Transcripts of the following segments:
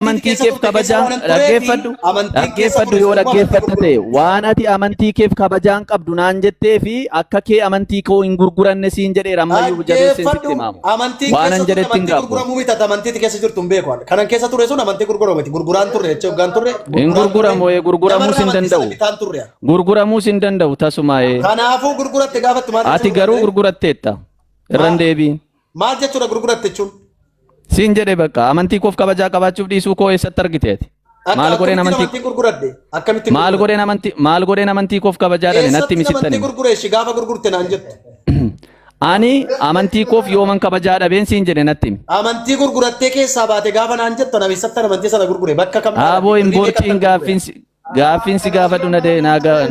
amantii keef kabajaan dhaggeeffadhu yoo dhaggeeffatte waan ati amantii keef kabajaan qabdu naan jettee fi akka kee amantii koo hin gurguranne siin jedheera ammayyuu jabeesseen sitti himaamu waan an jedhetti hin qabu amantii keessa jirtu hin beeku kanan keessa ture sun amantii gurguramu miti gurguraan turre jecha hoggaan turre hin gurguramu gurguramuus hin danda'u gurguramuus hin danda'u tasuma kanaafuu gurguratte gaafatti maal ati garuu gurguratteetta irran deebiin maal jechuudha gurguratte jechuun siin jedhe bakka amantii koof kabajaa qabaachuuf dhiisuu koo eessatti argiteeti maal godheen amantii gurguradde akkamitti maal godheen amantii koof kabajaa dhabe natti misittani amantii gurgureeshi gaafa gurgurte naan jettu ani amantii koof yooman kabajaa dhabeen siin jedhe natti amantii gurgurattee keessaa baate gaafa naan jettu na eessatti amantii sana gurgure bakka kam aboo hin boortiin gaaffiinsi gaafadhu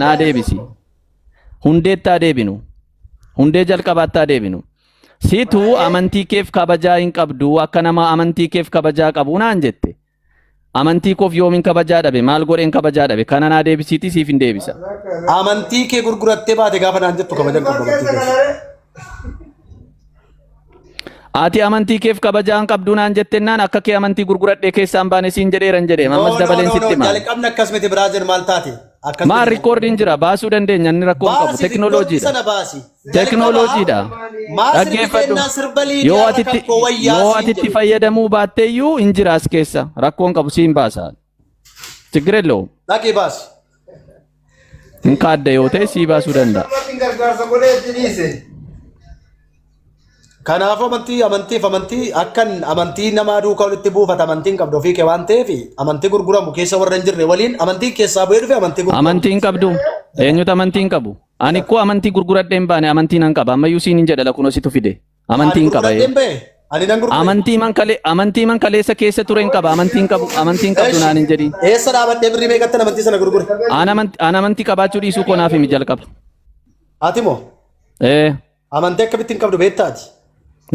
naa deebisi hundeettaa deebinu hundee jalqabaattaa deebinu situ amantii keef kabajaa hin qabdu akka nama amantii keef kabajaa qabu naan jette amantii koof yoomin kabajaa dhabe maal godheen kabajaa dhabe kana naa deebisiiti siif hin deebisa amantii kee gurgurattee baate gaafa naan jettu kabajaan qabdu amantii keef ati amantii keef kabajaan qabdu naan jettennaan akka kee amantii gurguradhee keessaan baane siin jedheeran jedhe ammas dabaleen sitti maal jalqabni akkas miti biraazer maal taate maal rikoordiin jira baasuu dandeenya inni rakkoon qabu teknooloojiidha dhaggeeffadhu yoo atitti fayyadamuu baatteeyyuu hin jira as keessa rakkoon qabu siin baasa tigirelloo dhaqii baasi hin kaadda yoo ta'e sii baasuu danda'a kanaaf amantii akkan amantii namaa duukaa walitti buufata amantiin qabdu ofii kee waan ta'eef amantii gurguramu keessa warra hin jirre waliin amantii keessaa bu'ee dhufe amantiin qabdu eenyutu amantiin qabu ani koo amantii gurguradhee hin baane amantiin nan qaba ammayyuu siin hin jedha lakuun ositu fide amantiin qaba amantii man kaleessa keessa ture hin qaba amantiin qabdu naan hin jedhin eessa dhaabadhee birrii meeqatti amantii sana gurgure an amantii qabaachuu dhiisuu koo naaf himi jalqaba ati moo amantii akkamittiin qabdu beektaati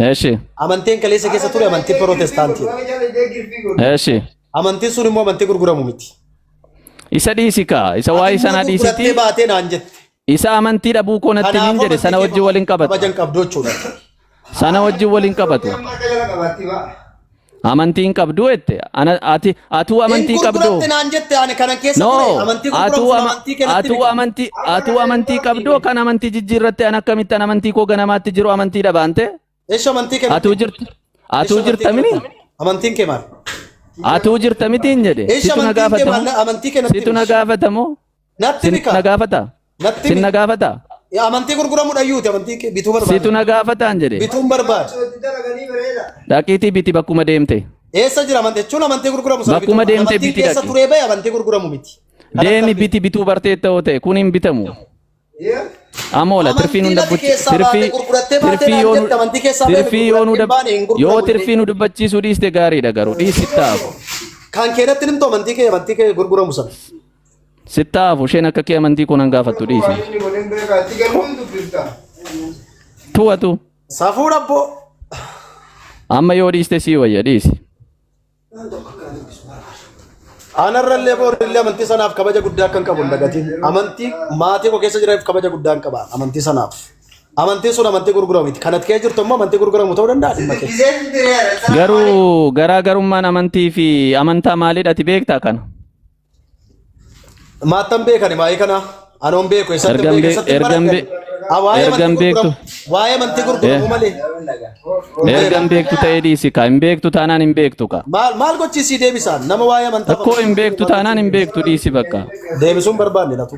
Eeshi. Amantiin kaleessa keessa ture amantii Protestaantii. Eeshi. Amantiin sun immoo amantii gurguramu miti. Isa dhiisikaa isa waa'ee sana dhiisiti. Isa amantii dhabuu koo natti hin jedhe sana wajjin waliin qabatu. Kabajan qabdu jechuudha. Sana wajjin waliin qabatu. Amantiin qabdu jette atuu amantii qabdu. Atuu amantii qabdu kan amantii jijjiirratte an akkamitti amantii koo ganamaatti jiru amantii dhabaante. Eesha amantii kenna. Atuu jirta mini. Amantiin kee maal? Atuu jirta miti hin jedhe. Situ na gaafatamu. Situ na gaafatamu. Situ na gaafata. Situ na gaafata. Amantii gurguramu dhayyuuti amantii bituu barbaada. Situ na gaafataan jedhe. Bituun barbaada. Dhaqiitii biti bakkuma deemte. Eessa jira amantii jechuun amantii gurguramu sana bakkuma deemte biti keessa turee bahe amantii gurguramu miti. Deemi biti bituu bartee ta'uu ta'e kun hin bitamu. Amola tirfiin hunda yoo tirfiin dubbachiisuu dhiiste gaariidha garuu dhiisittaafu. Kan keenyatti nimtu amantii kee gurguramu sana. Sittaafu isheen akka kee amantii kun hangaafattu dhiisi. Tuwatu. Safuu dhabboo. Amma yoo dhiiste sii wayya dhiisi. Anarrallee boorrillee amantii sanaaf kabaja guddaa kan qabu ndagatiin amantii maatii koo keessa jiraaf kabaja guddaa kan qaba amantii sanaaf amantii sun amantii gurguramu miti kanat kee jirtu immoo amantii gurguramu ta'uu danda'a dhimma keessa. Garuu garaagarummaan amantii fi amantaa maalidha ati beektaa kana? Maattan beekani maayii kana anoon beeku ergan beektu waa'ee amantii gurguramu malee. Ergan beektu ta'ee dhiisi ka hin beektu taanaan hin beektu ka. Maal gochiisii deebisaan nama waa'ee amantaa. Tokko hin beektu taanaan hin beektu dhiisi bakka. Deebisuun barbaanne latu.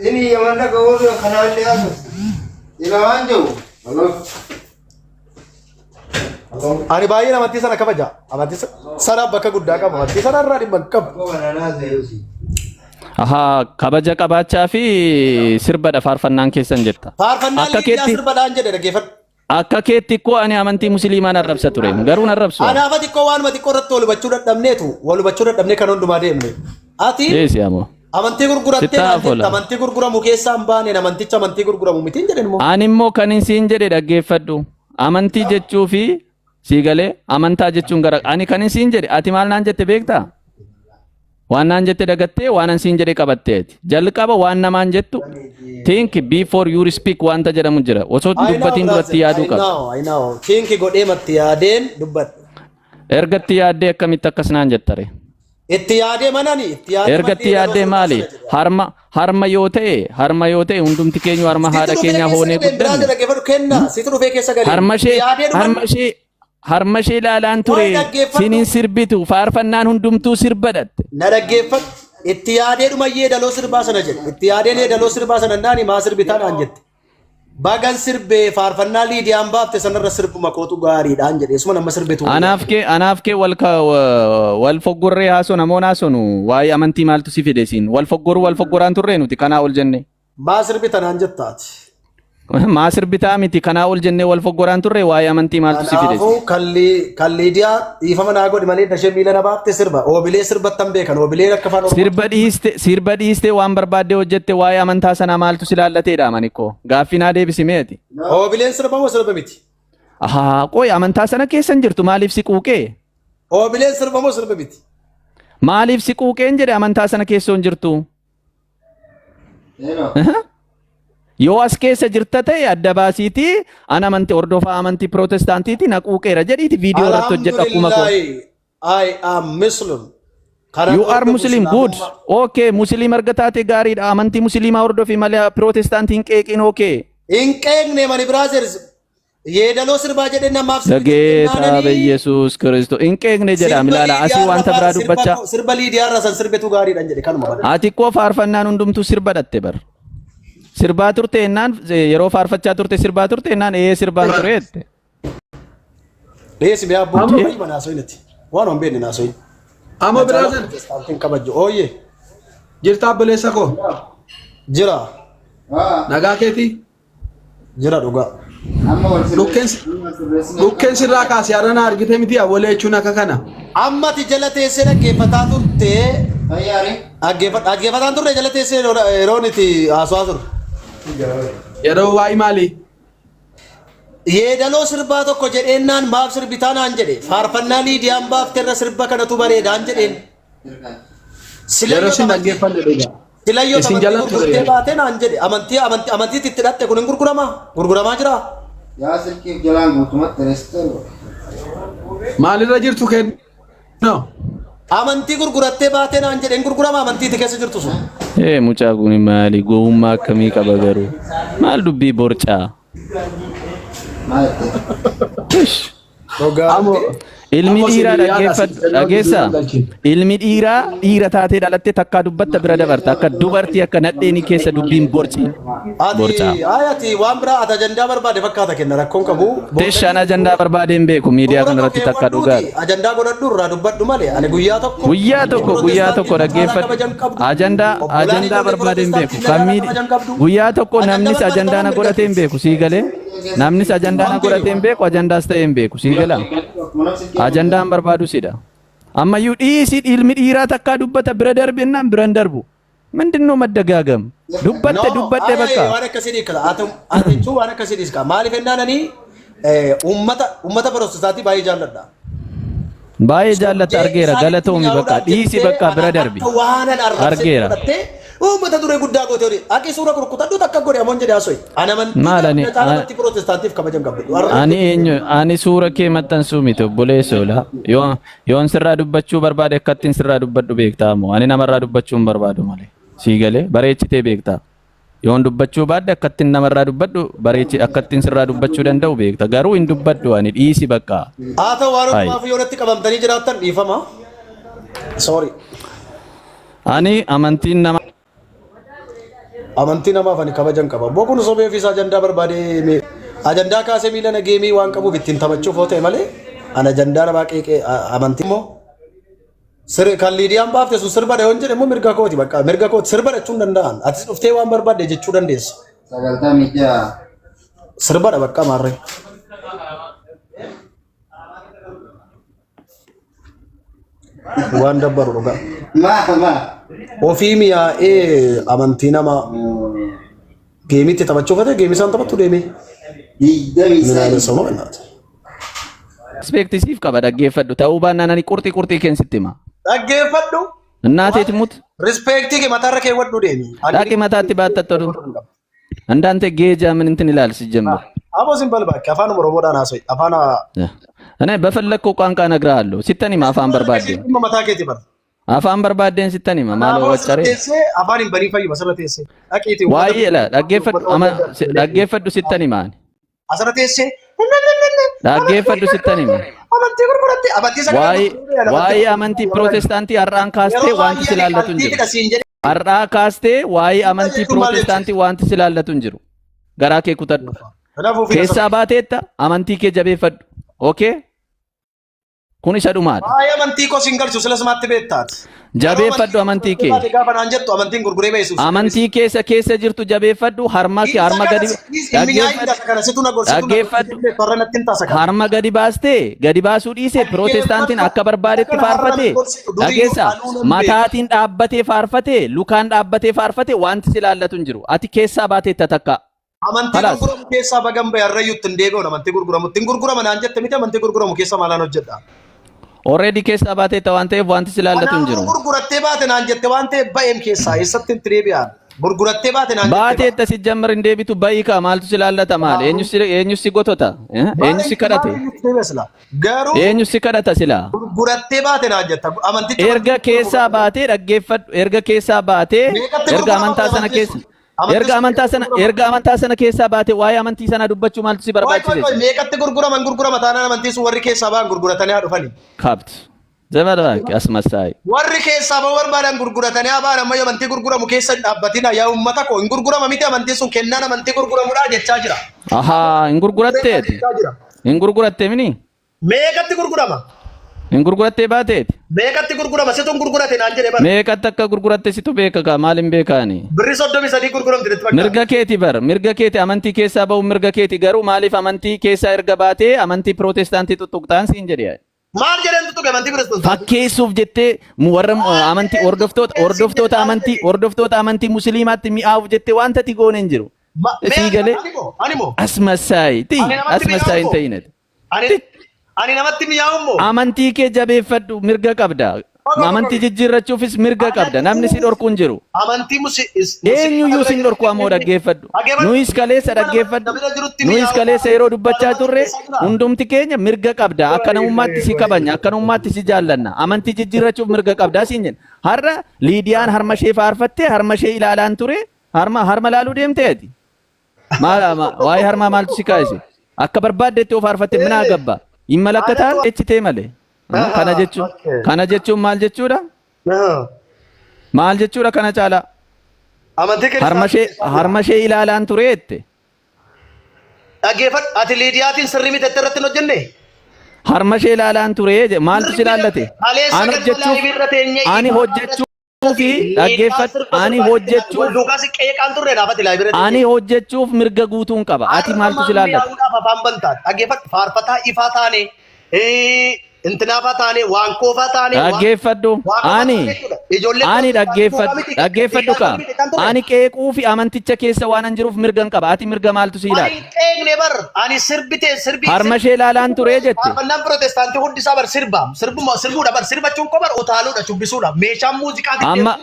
Ini mana kau kenal dia tu? Ilawan jauh. Ani baay'ee amantii sana kabaja. Amantii sana bakka guddaa qaba. Amantii sana irraa dhimma qabu. Aha kabaja qabaachaa fi sirbadha faarfannaan keessan jetta. Faarfannaan sirbadhaan jedhe dhaggeeffadhu. Akka keetti koo ani amantii musliimaan arrabsa ture garuu arrabsu. Anaaf ati koo waan mati qorratti wal hubachuu dadhabnee kan hundumaa deemne. Ati amantii gurgurattee amantii gurguramu keessaa hin baane amanticha amantii gurguramu miti hin jedhan immoo. Ani immoo kan isin jedhe dhaggeeffadhu. Amantii jechuu fi siigalee amantaa jechuun gara ani kan isin jedhe ati maal naan jette beektaa? Waan naan jette dagattee waan isin jedhe qabatteeti. Jalqaba waan namaan jettu think before you speak wanta jedhamu jira. Osoo dubbatiin duratti yaaduu qaba. I know. Think godhee matti yaadeen dubbadhu. Ergatti yaadde akkamitti akkasnaan jettare. Itti yaadee manani itti yaadee Ergatti yaadde maali? Harma yoo ta'e hundumti keenya harma haadha keenya hoonee guddanne. Harma ishee ilaalaan ture siniin sirbitu faarfannaan hundumtuu sirbadhatte. Na dhaggeeffadhu. Itti yaadee dhuma yeedaloo sirbaa sana jedhe. Itti yaadee yeedaloo sirbaa sana naani maa sirbitaan jette. Bagan sirbee faarfannaa Liidiyaan baafte sanarra sirbuma kootu gaariidhaan jedhe. Isuma nama sirbitu. Anaaf kee wal foggorree haasoo namoonni haasonu waa'ee amantii maaltu si fide siin wal foggoraan turree nuti kanaa ol jenne. Maa sirbitanaan jettaati. Maa sirbitaa miti kanaa ol jennee wal foggoraan turre waa'ee amantii maaltu si fide. Kanaafuu kan Liidiyaa dhiifama naa godhi malee dashee miila na baafte sirba. Oobilee sirbattan beekan oobilee akka afaan Oromoo. Sirba dhiiste waan barbaadde hojjette waa'ee amantaa sanaa maaltu si laallateedha manikoo. Gaaffii naa deebisimeeti. Oobileen sirba moo sirba miti? Qoy amantaa sana keessa hin jirtu maaliif si quuqee? Oobileen sirba moo sirba miti? Maaliif si quuqeen jedhe amantaa sana keessa hin jirtu? Yoo as keessa jirta ta'e adda baasiiti an amantii hordofaa amantii pirootestaantiiti na quuqeera jedhiiti viidiyoo irratti hojjedhu akkuma koo. I am Muslim. You are Muslim, good. Okay, Muslim arga taate gaariidha. Amantii Musliimaa hordofi malee pirootestaantii hin qeeqin okay. Hin qeeqne mani brothers. Yeedaloo sirbaa jedhe namaaf Geeta Yesuus Kiristoos hin qeeqne jedhama ilaala asii wanta biraa dubbachaa. Sirba Liidiyaa irraa san sirbetu gaariidhaan jedhe kanuma. Ati koo faarfannaan hundumtuu sirba dhatte bar. Sirbaa turte ennaan yeroo faarfachaa turte sirbaa turte ennaan sirbaan tureette. Deesi biyya abbootii baay'ee manaasoinati. Waan on beekne naasoin. Amo brother. Staantiin kabajju. Ooyye. Jirta obboleessa koo. Jira. Nagaa keetii. Jira dhugaa. Dhukkeen sirraa kaasee harana argite miti awwalee jechuun akka kana. Ammati jala teessee dhaggeeffataa turte. Dhaggeeffataan turre jala teessee yeroon itti haasawaa turre. Yeroo waa'ee maali? Yeedaloo sirbaa tokko jedheennaan maaf sirbitaa naan jedhe. Faarfannaa Liidiyaan baafterra sirba kanatu bareedaan jedheen. Yeroo sin dhaggeeffanne dhugaa. Silayyoo taphatti baatee naan jedhe. Amantii itti hidhatte kun hin gurguramaa? Gurguramaa jira? Yaa silkiif jalaan guutumatti reestoo. Maalirra jirtu kennu? Amantii gurgurattee baatee naan jedhe hin gurguramaa amantiiti keessa jirtu sun. Mucaa kun maali gowwummaa akkamii qaba garuu maal dubbii borcaa. Ilmi dhiiraa dhageessa. Ilmi dhiiraa dhiira taatee dhalattee takkaa dubbatta bira dabarta akka dubartii akka nadheenii keessa dubbiin borci. Ati waan biraa ati ajandaa barbaade fakkaata kenna rakkoon qabu. Teeshaan ajandaa barbaade hin beeku miidiyaa kanarratti takka dhugaa. Ajandaa godhadhu irraa dubbadhu malee ani guyyaa tokko dhaggeeffadhu. Ajandaa barbaade hin beeku. Guyyaa tokko namnis ajandaa na godhatee hin beeku sii galee. Namnis ajandaa na godhatee hin beeku ajandaas ta'ee hin beeku sii galaa. Ajandaan barbaadu sidha. Ammayyuu dhiisi ilmi dhiiraa takkaa dubbata bira darbennaan biran darbu. Mindinoo maddagaagam. Dubbatte bakka. Waan akkasii dhiikala. Ati waan akkasii dhiiska. Maaliif ennaananii uummata barootaati baay'ee jaalladha. Baay'ee jaallata argeera galatoomi bakka dhiisi bakka bira darbi. Argeera. Uummata duree guddaa goote hori. Aki suura kurkutadhu takka godhe amoon jedhe asooyi. Maalani? Pirooteestaantiif kabajan qabdu. Ani suura kee maxxansuu miti obboleessoodha. Yoon sirraa dubbachuu barbaade akkattiin sirraa dubbadhu beektaa moo ani namarraa dubbachuu hin barbaadu malee. Sii galee bareechitee beektaa. Yoon dubbachuu baadde akkattiin namarraa dubbadhu akkattiin sirraa dubbachuu danda'u beekta. Garuu hin dubbadhu ani dhiisi bakka. Haa ta'u waan hundumaaf yoonatti qabamtanii jiraattan dhiifama. Sorry. Ani amantiin namaaf ani kabajan qaba. Bokuun sobee fi ajandaa barbaade ajandaa kaasee miila nageemii waan qabuuf ittiin taphachuuf yoo ta'e malee an ajandaa namaa qeeqee amantii immoo kan Liidiyaan baafte sun sirbadha yoo jedhe immoo mirga kooti bakka mirga kooti sirbadha jechuun danda'an atis dhuftee waan barbaadde jechuu dandeessa. 96 sirbadha bakka maarree. Waan dabbaru dhugaa. Ofii miyaa'ee amantii nama geemitti taphachuuf ta'e geemii isaan taphattu deemee. Respektisiif qaba dhaggeeffadhu ta'uu baannaan ani qurxii kensitti hima. Dhaggeeffadhu. Innaateeti muti. Respektii kee mataarra kee wadhu deemi. Dhaqi mataatti baattattodhu. Andaante geejaa min intin ilaalsi jemma. አቦ ዝም በል እባክህ። አፋን ኦሮሞ ዳና ሰው አፋን እኔ በፈለግከው ቋንቋ እነግርሃለሁ። ሲተኒማ አፋን በርባዴ መታከት ይበል አፋን በርባዴን ሲተኒማ ማለው ወጨሬ አፋን በኒ ፈይ መሰረቴሴ አቂቲ ዋይ ላ ዳጌፈዱ ሲተኒማ አሰረቴሴ ዳጌፈዱ ሲተኒማ አመንቲ ጉርጉረቴ አባቲ ሰጋ ዋይ አመንቲ ፕሮቴስታንቲ አራን ካስቴ ዋንቲ ስላለቱን ጅሩ አራ ካስቴ ዋይ አመንቲ ፕሮቴስታንቲ ዋንቲ ስላለቱን ጅሩ ገራኬ ኩተዱ ኬሳ ባቴታ አመንቲ ኬ ጀቤፈዱ ኦኬ ኩኒ ሰዱማል ዋይ አመንቲ ኮ ሲንገልቹ ስለስማት ቤታት ጀቤፈዱ አመንቲ ኬ ጋባን አንጀቱ አመንቲን ጉርጉሬ በይሱ አመንቲ ኬሰ ጅርቱ ጀቤፈዱ ሀርማ ኬ ሀርማ ገዲ harma gadi baasuu dhiise pirootestaantiin akka barbaadetti faarfate dhageessa mataatiin dhaabbatee faarfate lukaan dhaabbatee faarfate wanti silaallatu hin jiru ati keessaa baateetta takka amantii gurguramu keessaa bagamba yarrayyutti hin deebi'u amantii gurguramu ittiin gurgurama naan jette miti amantii gurguramu keessa maalaan hojjedha already keessaa baateetta waan ta'eef wanti silaallatu hin jiru gurgurattee baate naan jette waan ta'eef ba'eem keessaa eessatti hin deebi'an gurgurattee baate naan baateetta si jammar hin deebitu ba'ii kaa maaltu silaallata maal eenyu si gotota eenyu si kadhate garuu eenyu si kadhata silaa gurgurattee baate naan jetta amantii erga keessaa baatee dhaggeeffadhu erga keessaa baatee erga amantaa sana keessa erga amantaa sana keessaa baatee waa'ee amantii sana dubbachuu maaltu si barbaachise meeqatti gurgurama taanaan amantii sun warri keessaa ba'an gurguratanii haa dhufanii kabt ዘመድባክ አስመሳይ warri keessaa ba'uu barbaadan gurguratanii haa ba'an ammayyo amantii gurguramu keessa dhaabbatina yaa ummata koo hin gurgurama miti amantii sun kennaan amantii gurguramudha jechaa jira ahaa hin gurgurattee mini meeqatti gurgurama hin gurgurattee baateeti meeqatti gurgurama situn gurgurate naan jedhe bar meeqatti akka gurguratte situ beeka kaa maal hin beekaani birri 33 gurguramti jetti mirga keeti bar mirga keeti amantii keessaa ba'u mirga keeti garuu maaliif amantii keessaa erga baatee amantii pirootestaantii tuttuqtaan siin jedhe maal jedhan tuttuqe amantii pirootestaantii fakkeessuuf jettee warra amantii hordoftoota amantii musliimaatti mi'aawuf jettee wanta ti goone hin jiru sii galee asmasaayi hin ta'inati ani namatti mi'aawummoo amantii kee jabeeffadhu mirga qabda amantii jijjiirrachuufis mirga qabda namni si dhorku hin jiru amantii eenyuyyuu sin dhorku ammoo dhaggeeffadhu nuyis kaleessa dhaggeeffadhu nuyis kaleessa yeroo dubbachaa turre hundumti keenya mirga qabda akka namummaatti si kabanya akka namummaatti si jaallanna amantii jijjiirrachuuf mirga qabda siin jenna har'a liidiyaan harma ishee faarfattee harma ishee ilaalaan ture harma laaluu deemteeti waa'ee harmaa maaltu si kaase akka barbaaddetti of faarfatte minaa gabba ይመለከታል እቺቴ መለ kana jechuun maal jechuudha kana caala harmashee ilaalaan tureette dhaggeeffadhu ati liidiyaatiin sirrii miti irratti hin hojjenne harmashee ilaalaan turee maaltu si ilaallate ani hojjechuuf dhaggeeffadhu ani hojjechuuf mirga guutuun qaba ati maaltu si ilaallate dhaggeeffadhu faarfataa ifaa taane intina fatane wanko fatane dhaggeeffadhu ani dhaggeeffadhu ka ani qeequu fi amanticha keessa waan an jiruuf mirgan qaba ati mirga maaltu si ilaali qeeqne bar ani sirbi harmashee ilaalaan ture jette nan protestanti hundi sabar sirbuudha bar sirbachuun ko bar utaaluudha chubbisuudha meeshaan muuziqaa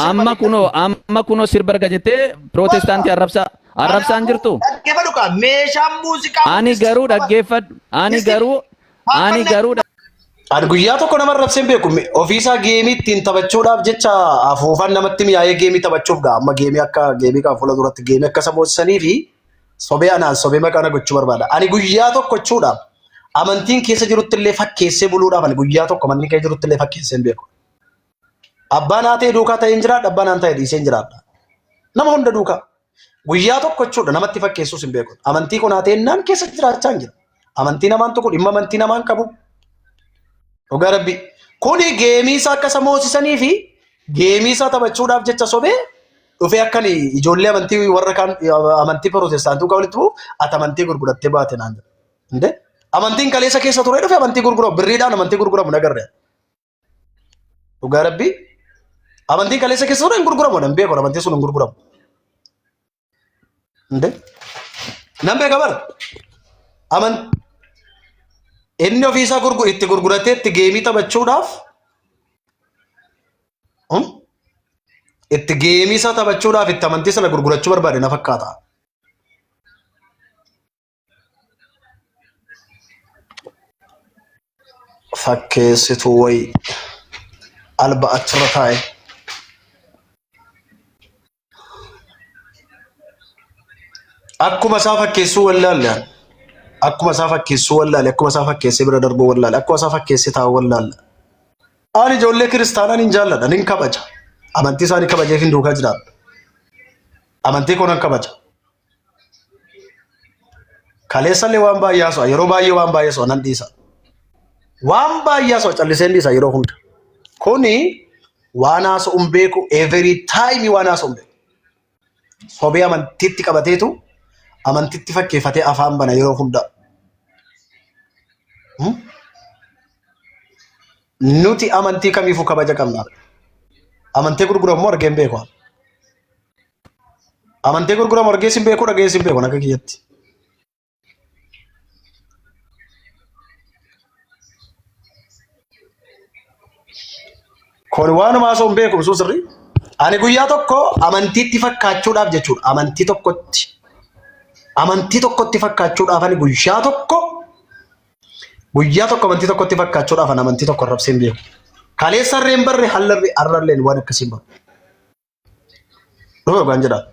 amma kuno sirbarga jette protestanti arrabsaan jirtu dhaggeeffadhu ka meeshaan muuziqaa ani garuu dhaggeeffadhu ani garuu Arguyyaa tokko nama rabseen beeku ofiisaa geemii ittiin taphachuudhaaf jecha afuufan namatti mi'aayee geemii taphachuuf gaa amma geemii akka geemii kan fuula duratti geemii akka samoosisanii fi sobee maqaa gochuu barbaada. Ani guyyaa tokko jechuudhaaf amantiin keessa jirutti illee fakkeessee buluudhaaf ani guyyaa tokko manni keessa jirutti illee fakkeessee hin beeku. Abbaan haa ta'e duukaa ta'ee hin jiraadha abbaan haa ta'e dhiisee hin jiraadha. Nama hunda duukaa guyyaa tokko jechuudha namatti fakkeessuus hin beeku. Amantii kun haa ta'e naan keessa jiraachaa hin jiru. Amantii namaan tokko dhimma amantii namaan qabu. Dhugaa rabbi kuni geemii isaa akka samoosisanii fi geemii isaa taphachuudhaaf jecha sobee dhufee akka ijoollee amantii warra kaan amantii pirootestaantii walitti bu'u ati amantii gurgurattee baate naan jedhu. Amantiin kaleessa keessa ture dhufee amantii gurguramu birriidhaan amantii gurguramu nagarre. Dhugaa rabbi amantiin kaleessa keessa ture hin gurguramu nan beeku amantii sun hin gurguramu. Nan beeka bara inni ofiisaa itti gurguratee itti geemii taphachuudhaaf itti geemii isaa taphachuudhaaf itti amantii sana gurgurachuu barbaade na fakkaata. fakkeessitu way alba achirra taa'e. Akkuma isaa fakkeessuu wallaalle. Akkuma isaa fakkeessuu wallaalle. Akkuma isaa fakkeessee bira darbuu wallaalle. Akkuma isaa fakkeessee taa'u wallaalle. Ani ijoollee kiristaanaa hin jaalladha. Nin kabaja. Amantii isaanii kabajeef hin duukaa jiraadha. Amantii konan kabaja. Kaleessallee waan baay'ee haasa'u. Yeroo baay'ee waan baay'ee haasa'u nan dhiisa. Waan baay'ee haasa'u calliseen dhiisa yeroo hunda. Kuni waan haasa'u hin beeku every time waan haasa'u hin beeku. Sobee amantiitti qabateetu amantiitti fakkeeffatee afaan bana yeroo hunda. Nuti amantii kamiifuu kabaja qabna. Amantii gurguramu argee hin beeku. Amantii gurguramu argee hin beeku dhagee hin beeku akka kiyyatti. Kun waanuma haasa'u hin beeku sun sirrii. Ani guyyaa tokko amantiitti fakkaachuudhaaf jechuudha. Amantii tokkotti fakkaachuudhaaf ani guyyaa tokko amantii tokkotti fakkaachuudhaaf ani amantii tokko arrabsee hin beeku. Kaleessarreen barre hallarree arralleen waan akkasiin baru. Dhuma waan jedhaa.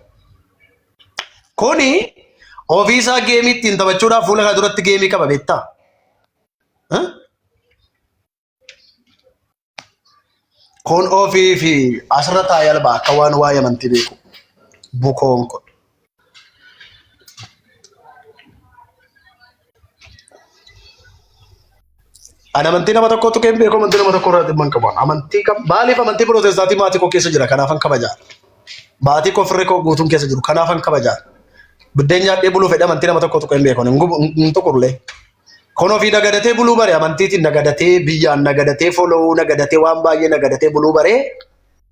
Kuni ofiisaa geemii ittiin taphachuudhaaf fuula kana duratti geemii qaba beektaa? Kun ofii fi asirra taa'ee alba akka waan waa'ee amantii beeku. Bukoon kun. Ani amantii nama tokkotu kan beeku amantii nama tokko irraa dhimma hin qabu. Maaliif amantii Pirootestaantii maatii koo keessa jira kanaafan kabajaa. Maatii koo firri koo guutuun keessa jiru kanaafan kabajaa. Buddeen nyaadhee buluu fedhe amantii nama tokkotu kan beeku hin tuqurlee. Kun ofii nagadatee buluu bare amantiitiin nagadatee biyyaan nagadatee foloo nagadatee waan baay'ee nagadatee buluu bare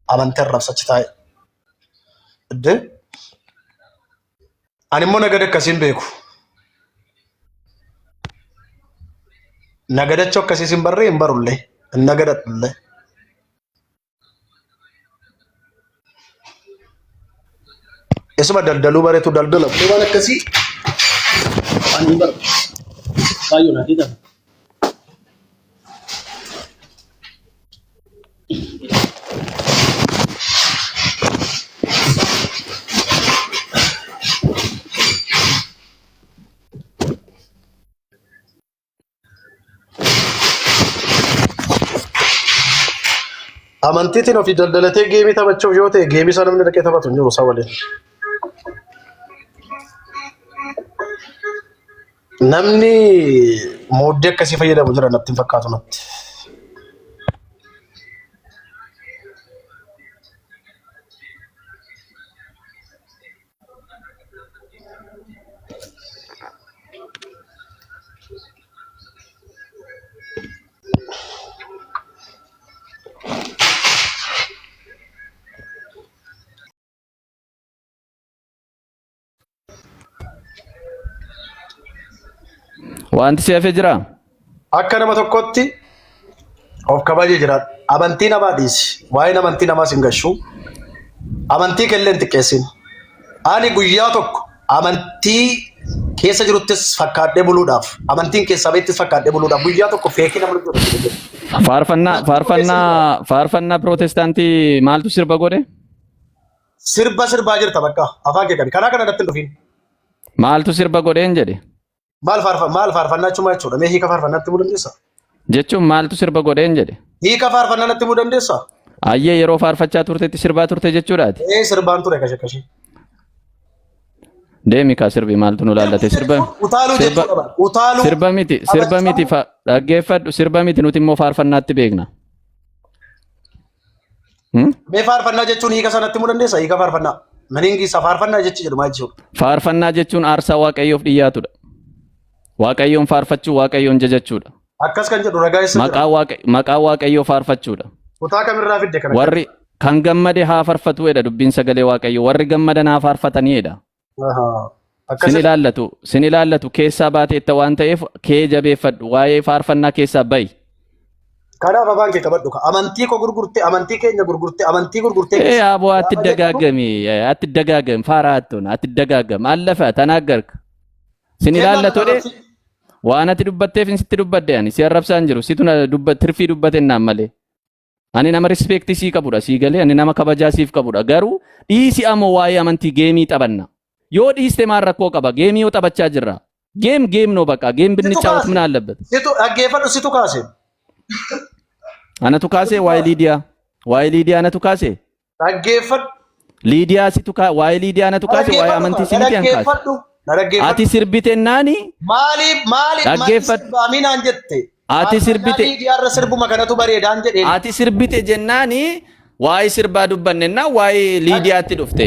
amantii arrabsachi taa'e. Ani immoo nagada akkasiin beeku. Nagadachuu akkasiis hin barree hin barullee hin nagadadhullee. Isuma daldaluu bareetu daldala waan akkasii waan hin baru. Baay'ee naati ta'a. Amantiitiin ofii daldalatee geemii taphachuuf yoo ta'e geemii sana namni dhaqee taphatu hin jiru isaa waliin. Namni mooddee akkasii fayyadamu jira natti hin fakkaatu natti. Wanti si hafee jira? Akka nama tokkotti of kabajee jira. Amantii namaa dhiisi. Waa'een amantii namaas hin gashu. Amantii kellee hin xiqqeessin. Ani guyyaa tokko amantii keessa jiruttis fakkaadhee buluudhaaf amantiin keessaa beektis fakkaadhee buluudhaaf guyyaa tokko feekii nama jiru. Faarfannaa Pirootestaantii maaltu sirba godhe? Sirbaa jirta bakka afaan kee qabi. Kanaa kana natti hin dhufin. Maaltu sirba godheen jedhe? Maal faarfannaa jechuun jechuudha. Mee hiika faarfannaa natti himuu dandeessaa? Jechuun maaltu sirba godheen jedhe? Hiika faarfannaa natti himuu dandeessaa? Ayyee yeroo faarfachaa turtetti sirbaa turte jechuudhaati? Sirbaan ture kashakashi. Deemi kaa sirbi maaltu nu laallate sirba miti dhaggeeffadhu sirba miti nuti immoo faarfannaatti beekna. Mee faarfannaa jechuun hiika sanatti himuu dandeessaa? Hiika faarfannaa. Maniingisaa faarfannaa jechi jedhu maal jechuudha? Faarfannaa jechuun aarsaa waaqayyoof dhiyaatudha. Waaqayyoon faarfachuu waaqayyoon jajachuudha. Akkas kan jedhu ragaa isa maqaa waaqayyoo faarfachuudha. Kutaa kamirraa fidde kana? Warri kan gammade haa faarfatu jedha dubbiin sagalee waaqayyoo. Warri gammadan haa faarfatanii jedha. Sin ilaallatu keessaa baateetta waan ta'eef kee jabeeffadhu waa'ee faarfannaa keessaa ba'i. Kanaaf afaan kee qabadhu amantii koo gurgurtee amantii keenya gurgurtee amantii gurgurtee. Aboo atti dagaagami faaraattuun atti dagaagami allafa tanaggarka. Sin ilaallatu waan ati dubbatteef hin sitti dubbadde ani si arrabsaa hin jiru situ na tirfii dubbatennaan malee. Ani nama rispeektii sii qabudha sii galee ani nama kabajaa siif qabudha garuu dhiisi ammoo waa'ee amantii geemii taphanna. Yoo dhiiste maal rakkoo qaba geemii yoo taphachaa jirra. Geem no በቃ ጌም ብንጫወት ምን አለበት? ሲቱ አገፈሉ ሲቱ ካሴ አነቱ ካሴ ዋይ ሊዲያ አነቱ ካሴ አገፈል ሊዲያ ሲቱ ዋይ ሊዲያ አነቱ ካሴ ዋይ አመንቲ ሲንቲያን ካሴ አቲ ሲርቢቴናኒ ማሊ አገፈል ባሚን አንጀቴ አቲ ሲርቢቴ ሊዲያ ረሰርቡ መከነቱ በሬዳ አንጀዴ አቲ ሲርቢቴ ጀናኒ ዋይ ሲርባ ዱበነና ዋይ ሊዲያቲ ዱፍቴ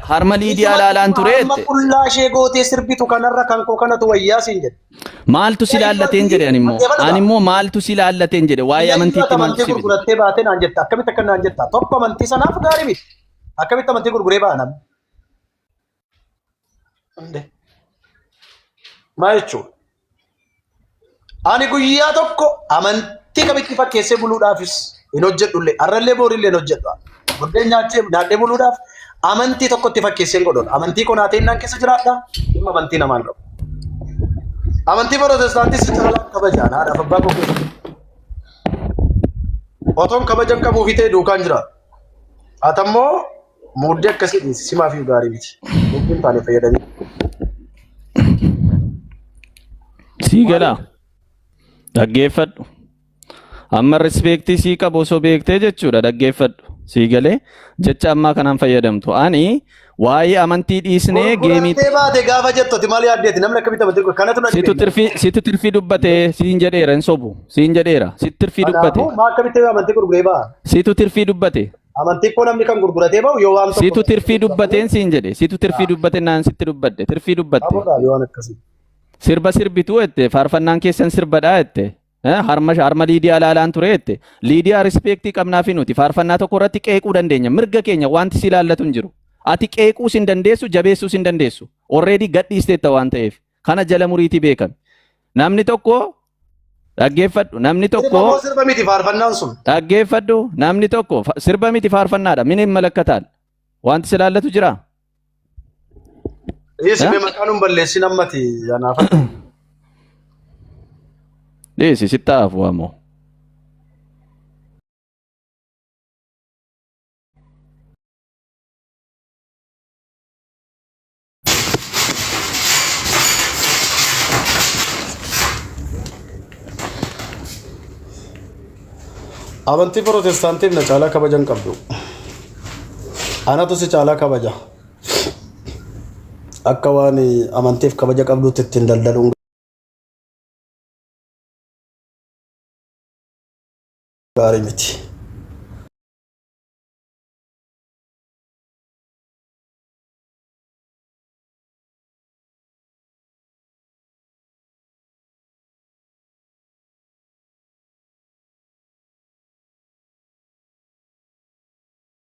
harma lidiya laalaan tureette kullaashee gootee sirbitu kanarra kan koo kanatu wayyaa siin jedhe maaltu si laallateen jedhe animmoo maaltu si laallateen jedhe waa'ee amantiitti maaltu si gurgurattee baatee naan jetta akkamitti akka naan jetta tokko amantii sanaaf gaarii miti akkamitti amantii gurguree baanam maal jechuudha ani guyyaa tokko amantii kamitti fakkeessee buluudhaafis hin hojjedhullee arrallee boorillee hin hojjedhu buddeen nyaadhee buluudhaaf amantii tokkotti fakkeesseen godhon amantii konaateen naan keessa jiraadha dhimma amantii namaan qabu amantii Pirotestaantii si caalaa kabajaan haadhaaf abbaa koo otoon kabajan qabuuf ta'e duukaan jira atammoo muuddee akkasii dhiisi simaa fi gaarii miti dubbiin taane fayyadanii sii galaa dhaggeeffadhu amma rispeektii sii qabu osoo beektee jechuudha dhaggeeffadhu sii galee jecha ammaa kanaan fayyadamtu ani waa'ee amantii dhiisnee geemii baate gaafa jettooti maal yaaddeeti namni akkamitti amantii kanatu na situ tirfii dubbate siin jedheera hin sobu siin jedheera situ tirfii dubbate maa akkamitti amantii gurguree ba'a situ tirfii dubbate amantii koo namni kan gurguratee ba'u yoo waan tokko situ tirfii dubbateen siin jedhe situ tirfii dubbate naan sitti dubbadde tirfii dubbatte waan akkasii sirba sirbituu ette faarfannaan keessan sirbadhaa ette harma lidiyaa laalaan tureette lidiyaa rispeektii qabnaafi nuti faarfannaa tokko irratti qeequu dandeenya mirga keenya wanti si laallatu hin jiru ati qeequu sin dandeessu jabeessuu sin dandeessu already gadhiisteetta waan ta'eef kana jala muriitii beekame namni tokko dhaggeeffadhu namni tokko sirba miti faarfannaan sun dhaggeeffadhu namni tokko sirba miti faarfannaadha min hin malakkataan wanti si laallatu jira isme maqaanuun balleessin ammati anaaf Desi sitaafu ammoo. amantii Pirotestaantiif na caalaa kabajan qabdu anatu si caalaa kabaja akka waan amantiif kabaja qabduutti ittiin daldaluun gaarii miti